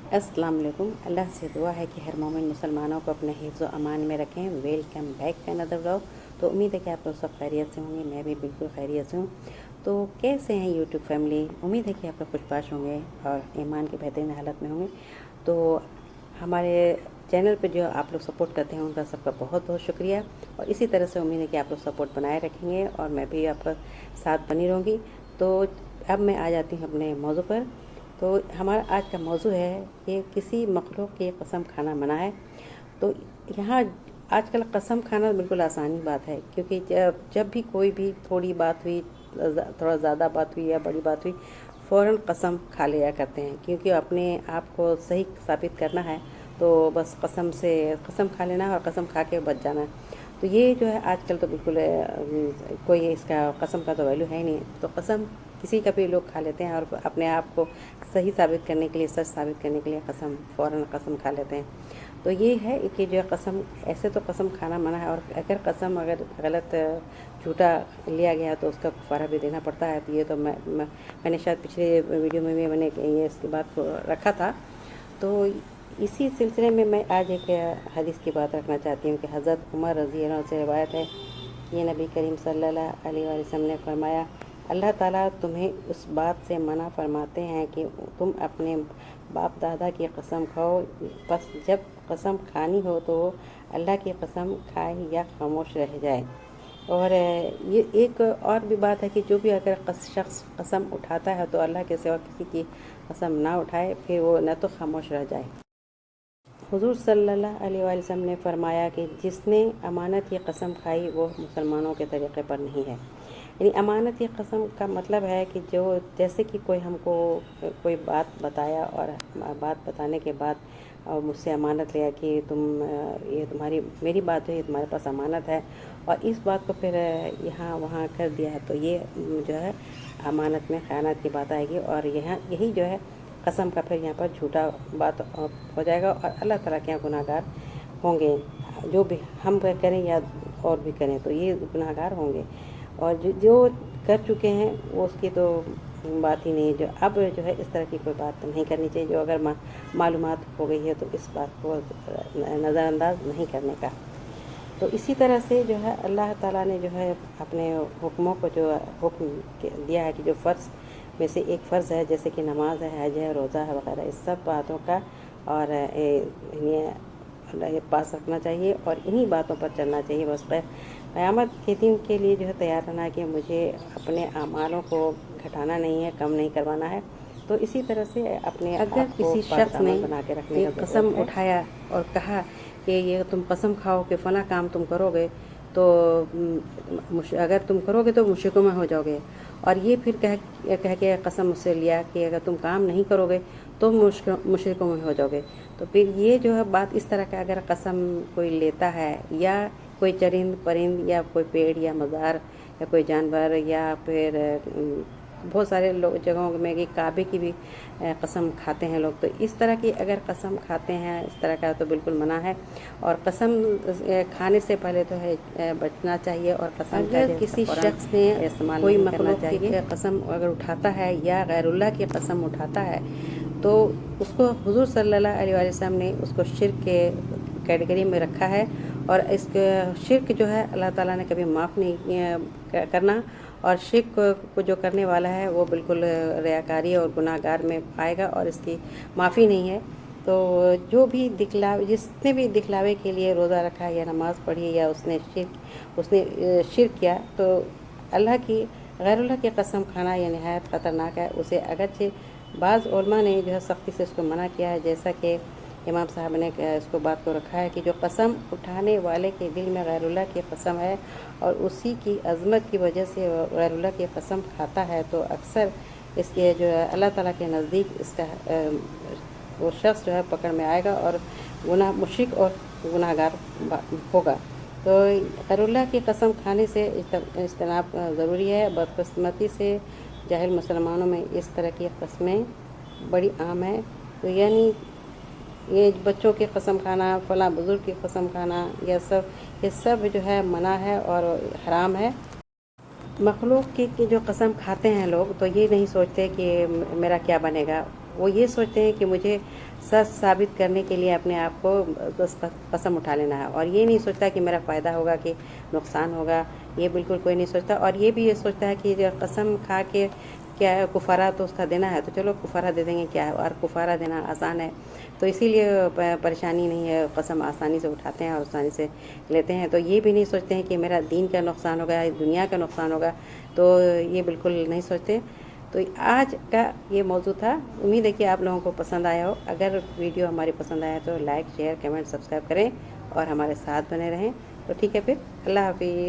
अस्सलाम वालेकुम। अल्लाह से दुआ है कि हर मोमिन मुसलमानों को अपने हिफ्ज़ व अमान में रखें। वेलकम बैक का अनदर व्लॉग। तो उम्मीद है कि आप लोग सब खैरियत से होंगे, मैं भी बिल्कुल खैरियत से हूँ। तो कैसे हैं यूट्यूब फैमिली? उम्मीद है कि आप लोग खुशबाश होंगे और ईमान की बेहतरीन हालत में होंगे। तो हमारे चैनल पे जो आप लोग सपोर्ट करते हैं उनका सबका बहुत बहुत शुक्रिया, और इसी तरह से उम्मीद है कि आप लोग सपोर्ट बनाए रखेंगे और मैं भी आपका साथ बनी रहूँगी। तो अब मैं आ जाती हूँ अपने मौजू पर। तो हमारा आज का मौजू है कि किसी मखलूक की कसम खाना मना है। तो यहाँ आजकल कसम खाना बिल्कुल आसानी बात है, क्योंकि जब भी कोई भी थोड़ी बात हुई, थोड़ा ज़्यादा बात हुई या बड़ी बात हुई, फ़ौरन कसम खा लिया करते हैं, क्योंकि अपने आप को सही साबित करना है। तो बस कसम खा लेना है और कसम खा के बच जाना है। तो ये जो है आजकल तो बिल्कुल कोई इसका कसम का तो वैल्यू है ही नहीं। तो कसम किसी का भी लोग खा लेते हैं और अपने आप को सही साबित करने के लिए, सच साबित करने के लिए फ़ौरन कसम खा लेते हैं। तो ये है कि जो कसम, ऐसे तो कसम खाना मना है, और अगर गलत झूठा लिया गया तो उसका कफ़ारा भी देना पड़ता है। तो ये तो मैंने शायद पिछले वीडियो में भी मैंने ये इसकी बात को रखा था। तो इसी सिलसिले में मैं आज एक हदीस की बात रखना चाहती हूँ कि हज़रत उमर रज़ी अल्लाह से रिवायत है कि नबी करीम सल्लल्लाहु अलैहि वसल्लम ने फरमाया, अल्लाह ताला तुम्हें उस बात से मना फरमाते हैं कि तुम अपने बाप दादा की कसम खाओ, बस जब कसम खानी हो तो अल्लाह की कसम खाए या खामोश रह जाए। और ये एक और भी बात है कि जो भी अगर शख्स कसम उठाता है तो अल्लाह के सिवा किसी की कसम ना उठाए, फिर वो न तो खामोश रह जाए। हुज़ूर सल्लल्लाहु अलैहि वसल्लम ने फरमाया कि जिसने अमानत की कसम खाई वो मुसलमानों के तरीक़े पर नहीं है। यानी अमानत की कसम का मतलब है कि जो जैसे कि कोई हमको कोई बात बताया और बात बताने के बाद और मुझसे अमानत लिया कि ये तुम्हारी मेरी बात है, ये तुम्हारे पास अमानत है, और इस बात को फिर यहाँ वहाँ कर दिया, तो ये जो है अमानत में ख़यानत की बात आएगी, और यही जो है कसम का फिर यहाँ पर झूठा बात हो जाएगा, और अल्लाह ताला के यहाँ गुनाहगार होंगे। जो भी हम करें या और भी करें तो ये गुनाहगार होंगे, और जो कर चुके हैं वो उसकी तो बात ही नहीं। जो अब जो है इस तरह की कोई बात नहीं करनी चाहिए। जो अगर मालूमात हो गई है तो इस बात को नज़रअंदाज नहीं करने का। तो इसी तरह से जो है अल्लाह ताला ने जो है अपने हुक्मों को जो हुक्म दिया है कि जो फ़र्ज़ में से एक फ़र्ज़ है, जैसे कि नमाज है, हज है, रोज़ा है वगैरह, इस सब बातों का और इन्हें पास रखना चाहिए और इन्हीं बातों पर चलना चाहिए। बस क़यामत के दिन के लिए जो है तैयार रहना है कि मुझे अपने अमालों को घटाना नहीं है, कम नहीं करवाना है। तो इसी तरह से अपने अगर किसी शख्स ने बना के रखने का कसम उठाया और कहा कि ये तुम कसम खाओ कि फ़लाँ काम तुम करोगे, तो अगर तुम करोगे तो मुशरिकों में हो जाओगे, और ये फिर कह के कसम मुझसे लिया कि अगर तुम काम नहीं करोगे तो मुशरिकों में हो जाओगे। तो फिर ये जो है बात इस तरह का अगर कसम कोई लेता है, या कोई चरिंद परिंद या कोई पेड़ या मज़ार या कोई जानवर, या फिर बहुत सारे लोग जगहों में कि काबे की भी कसम खाते हैं लोग, तो इस तरह की अगर कसम खाते हैं इस तरह का तो बिल्कुल मना है। और कसम खाने से पहले तो है बचना चाहिए, और कसम अगर किसी शख्स ने इस्तेमाल कोई मखलूक की कसम अगर उठाता है या गैरुल्लाह की कसम उठाता है, तो उसको हुज़ूर सल्लल्लाहु अलैहि वसल्लम ने उसको शिर्क के कैटेगरी में रखा है। और इस शिर्क जो है अल्लाह ताला ने कभी माफ़ नहीं करना, और शिर्क को जो करने वाला है वो बिल्कुल रियाकारी और गुनाहगार में पाएगा, और इसकी माफ़ी नहीं है। तो जो भी जिसने भी दिखलावे के लिए रोज़ा रखा या नमाज़ पढ़ी या उसने शिर्क किया, तो अल्लाह की गैरुल्लाह की कसम खाना ये नहायत ख़तरनाक है। उसे अगरचे बाज़ उलमा ने जो है सख्ती से उसको मना किया है, जैसा कि इमाम साहब ने इसको बात को रखा है कि जो कसम उठाने वाले के दिल में गैरुल्लाह की कसम है और उसी की अज़मत की वजह से गैरुल्लाह की कसम खाता है, तो अक्सर इसके जो है अल्लाह ताला के नज़दीक इसका वो शख्स जो है पकड़ में आएगा और मुशरिक और गुनाहगार होगा। तो गैरुल्लाह की कसम खाने से इज्तनाब ज़रूरी है। बदकिस्मती से जाहिल मुसलमानों में इस तरह की कस्में बड़ी आम है। तो यानी ये बच्चों की कसम खाना, फलां बुज़ुर्ग की कसम खाना, ये सब जो है मना है और हराम है। मखलूक की जो कसम खाते हैं लोग, तो ये नहीं सोचते कि मेरा क्या बनेगा। वो ये सोचते हैं कि मुझे सच साबित करने के लिए अपने आप को बस कसम उठा लेना है, और ये नहीं सोचता कि मेरा फ़ायदा होगा कि नुकसान होगा। ये बिल्कुल कोई नहीं सोचता। और ये भी ये सोचता है कि जो कसम खा के क्या है, कुफारा तो उसका देना है, तो चलो कुफारा दे देंगे, क्या है, और कुफारा देना आसान है। तो इसीलिए परेशानी नहीं है, कसम आसानी से उठाते हैं और आसानी से लेते हैं। तो ये भी नहीं सोचते हैं कि मेरा दीन का नुकसान होगा, दुनिया का नुकसान होगा, तो ये बिल्कुल नहीं सोचते। तो आज का ये मौजू था। उम्मीद है कि आप लोगों को पसंद आया हो। अगर वीडियो हमारी पसंद आया तो लाइक, शेयर, कमेंट, सब्सक्राइब करें और हमारे साथ बने रहें। तो ठीक है, फिर अल्लाह हाफिज़।